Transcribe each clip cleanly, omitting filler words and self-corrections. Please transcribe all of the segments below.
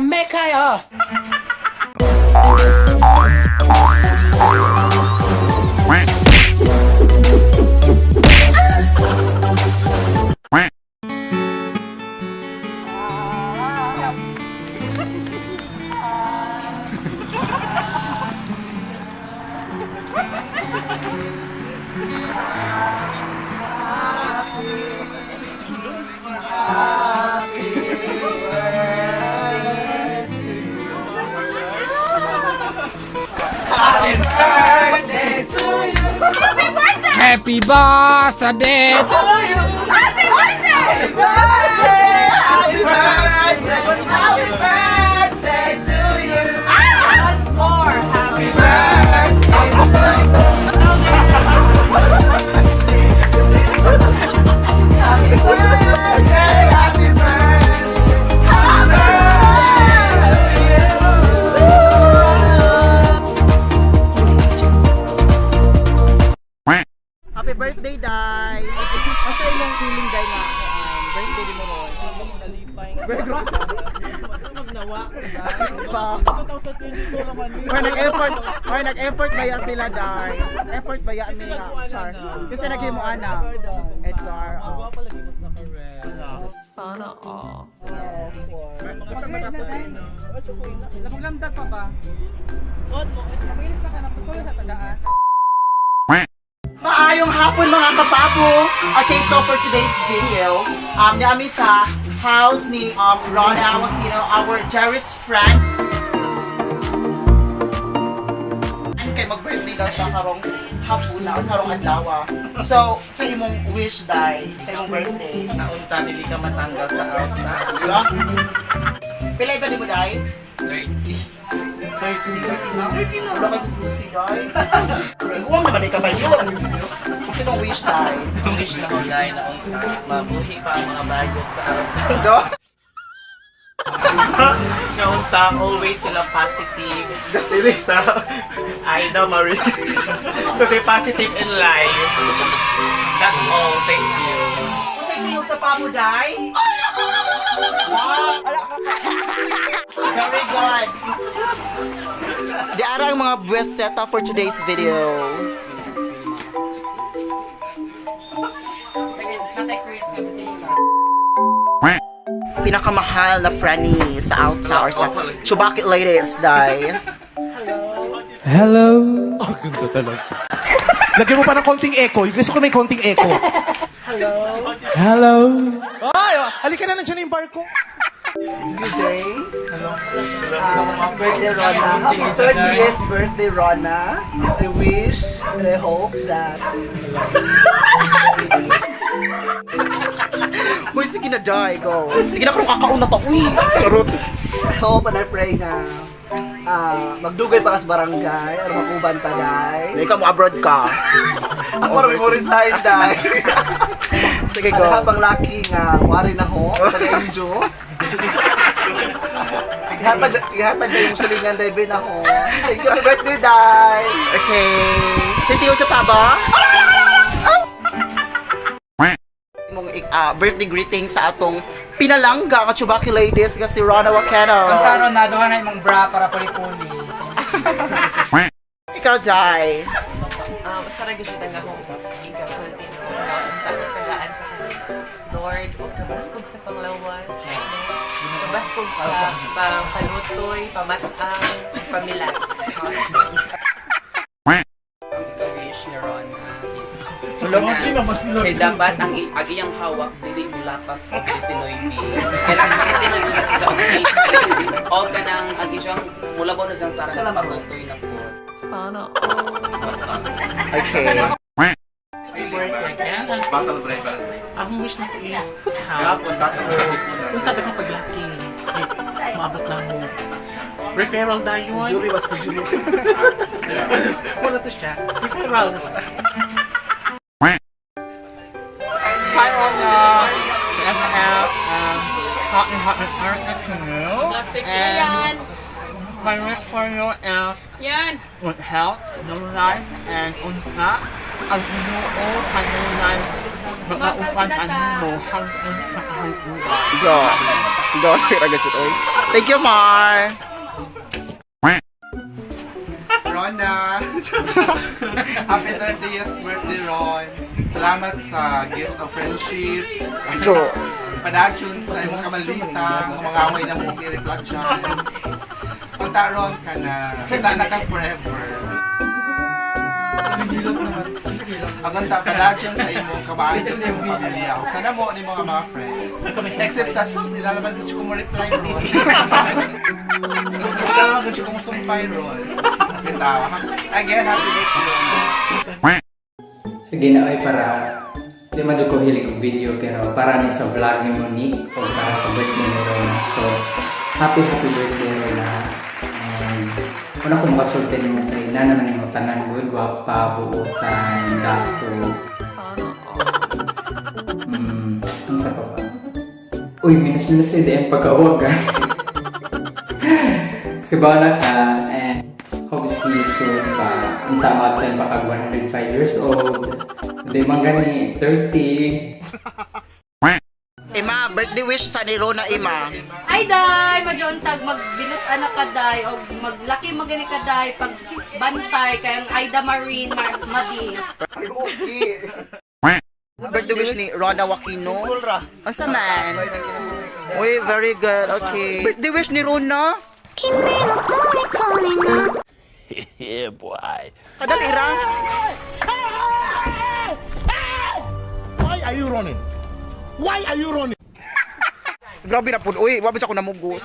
make kayo. Happy birthday to you. Happy birthday! Happy birthday! Happy birthday! Happy birthday to you! Once more! Happy birthday! Happy birthday! Happy birthday! Happy birthday, Day! Asa imong feeling, Day, na birthday din mo ron? Magnawa. May nag-effort ba yan sila, Day? Effort ba yan niya, Char? Kasi naging mo, Ana. Edgar. Sana all. Naglamdag pa ba? Nabilis ka na patuloy sa tagaan. Maayong hapon mga kapabo! Okay, so for today's video, namin sa house ni Rona, Joaquino, our dearest friend. And kay mag-birthday daw siya karong hapon na, karong adlaw. So, sa imong wish, Day, sa imong birthday. Naunta nili ka matanggal sa ALTA. Diba? Pila ito di mo, Day? 30. 30 na. Wala kayo kukusi, Day. Huwag naman ka ba yun? Kasi itong wish, Day. Wish na ko dahil naunta. Mabuhi pa ang mga bagot sa ALTA. No? Naunta, always silang positive. Dili sa Aida Marie. To be positive in life. That's all. Thank you. Kasi tingog sa Pabo, Day. Wow! Very good. Di ara ang mga best setup for today's video. Pinakamahal na Franny sa ALTA or sa Chubakit Ladies, Day. Hello. Oh, ganda talaga. Lagyan mo pa ng konting echo. Gusto ko may konting echo. Hello. Ay, halika na, nandiyan na yung bar ko. Good day. Birthday, Rona. Happy 30th birthday, Rona. I wish and I hope that... Uy, sige na, Day. Go. Sige na, kung kakauna pa. Uy, karot. I hope and I pray na magdugay pa ka sa barangay or makuban pa, Day. Hindi ka mo abroad ka. Ako parang mo resign, Day. Sige, go. Habang lucky nga, wari na ho, taga-enjo. Ihatag na yung salingan, Day, bin ako. Thank you, happy birthday, Day. Okay. Sintiyo sa Pabo? Mong birthday greeting sa atong pinalangga ka Chubaki Ladies kasi Rona Joaquino. Pagkaroon na doon na imong bra para puli-puli. Ikaw, Jai. Basta nag-usita nga akong ikasulti no. Tagaan ka Lord, o kabaskog sa panglawas. Kabaskog sa palutoy, pamatang, pamilat. Ang wish ni Rona is kaya dapat ang iyang hawak dili mulapas o sinoybi. Kailangan natin na sila sila o kanang agi siyang mulabaw na siyang sarang palutoy na po. Sana Okay. Battle break. Ang wish nako is good health. Punta ba kang paglaki? Maabot lang mo. Referral na yun. Jury was for Jury. Wala to siya. Referral. Hi, Rona. FF, hot and and my wish for you is good health, no life, and unta. Ang inuo kanunay mga upan mo hanggang sa kahulugan. Go. Gawin ko agad siya, oy. Thank you, Mar. Rona! Happy 30th birthday, Ron! Salamat sa gift of friendship. Jo. Padagyon sa imong kamalita, mga away na mong i-reflection. Pagtaron ka na, kita na kang forever. Aganta padagyon sa imong kabahay sa imong pamilya. Sana mo ni mga friends. Except sa sus, nilalaman ko mo reply, Ron. Nilalaman ko mo sumpay, Ron. Again, happy birthday. Sige na ay para di man ko hilig og video pero para ni sa vlog ni Monique o para sa birthday ni Rona. So happy birthday Rona. And una kong masultin mo kay na naman yung tanan good gwapa buutan dato. Ang sa pa. Uy, minus din pagkawag ka. Kibana ka and hope to see you soon pa. Ang tama tayo baka 105 years old. Hindi man gani 30. Ima, birthday wish sa ni Rona, Ima. Ay, day! Majuntag, magbilut anak ka, day. O maglaki magani ka, day. Pag bantay, kayang Aida Marine, Madi. Birthday wish ni Rona Joaquino. Asa man? Uy, very good. Okay. Birthday wish ni Rona. Yeah, boy. Kadali ra. Why are you running? Why are you running? Grabe na po. Uy, wabis ako namugos.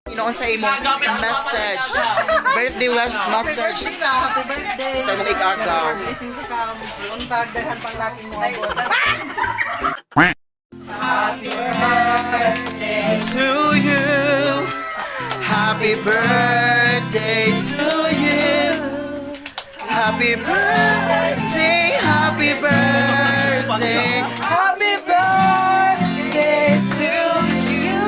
Inoon sa imong message. Birthday wish message. Happy birthday. Sa imong ikaga. Ising sa kam. Untag, daghan pang laki mo. To you. Happy birthday to you. Happy birthday, happy birthday, happy birthday to you.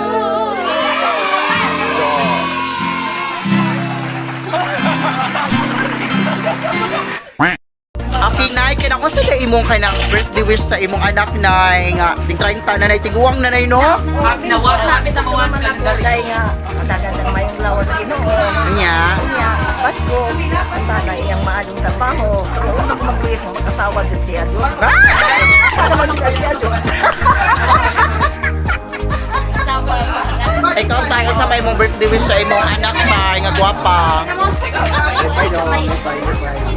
Okay, Nay, kaya ako sa imong kanang birthday wish sa imong anak, Nay, nga, ting 30 na, Nay, tiguang na, Nay, no? Hapit na mawas kalendary. nga kadagan mayong lawas sa Ginoo. Nya. Niya, Pasko, sana iyang maalong trabaho. Pero wala ko mag-wish mo mag-asawa dun siya doon. Sana mag-wish siya doon. Ikaw tayo sa may mong birthday wish sa imong anak, Nay, nga gwapa.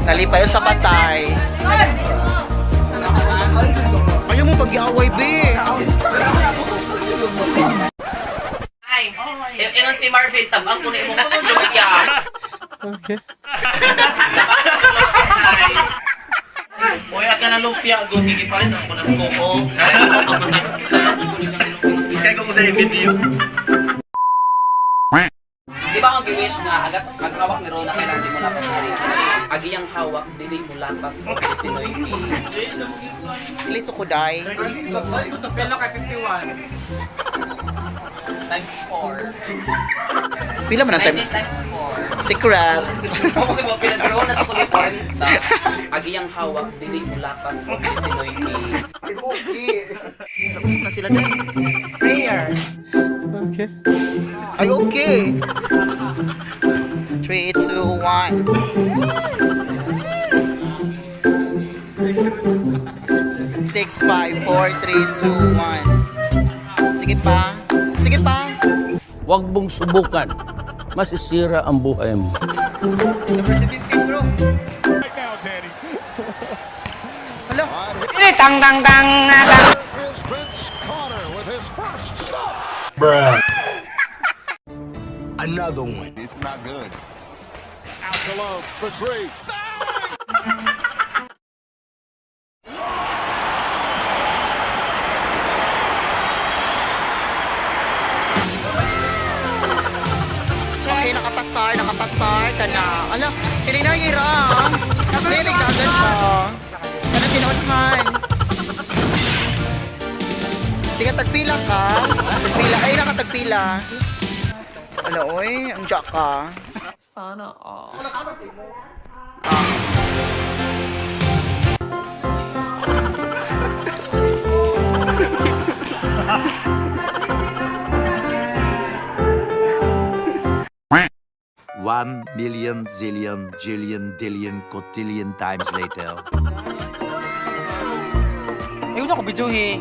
Nalipay yun sa patay. Ayaw mo pag-iaway, be. Ay, ingon si Marvin, tabang ko na imong lumaya. Okay. Uy, at ka na lumpia, gugigi pa rin ako na skoko. Kaya ko sa video. Di ba ang giwish nga agad maghawak ni Rona kaya hindi mo lapas na rin. Agi ang hawak, dili mo lapas o sinoy ni. Please ako, Day. Pelo ka 51. Times 4. Pila man ang times? Times 4. Secret. Okay mo, pinag-draw na sa kundi 40. Agi ang hawak, dili mo lapas o sinoy ni. Nag-usap na sila, Day. Prayer. Okay. Ay, okay. 3, 2, 1. 6, 5, 4, 3, 2, 1. Sige pa. Sige pa. Huwag mong subukan. Masisira ang buhay mo. Number 17, bro. Hello. Tang tang tang. Another one. It's not good. Out for 3. Okay, nakapasar ka na. Ala, kininahira. May nagdagan pa. Kana tinodhan. Sige, tagpila ka. Tagpila. Ay, nakatagpila. Ala, oy, ang jack ka. Sana all. 1,000,000 zillion jillion dillion cotillion times later. Ayun ako, bijuhi.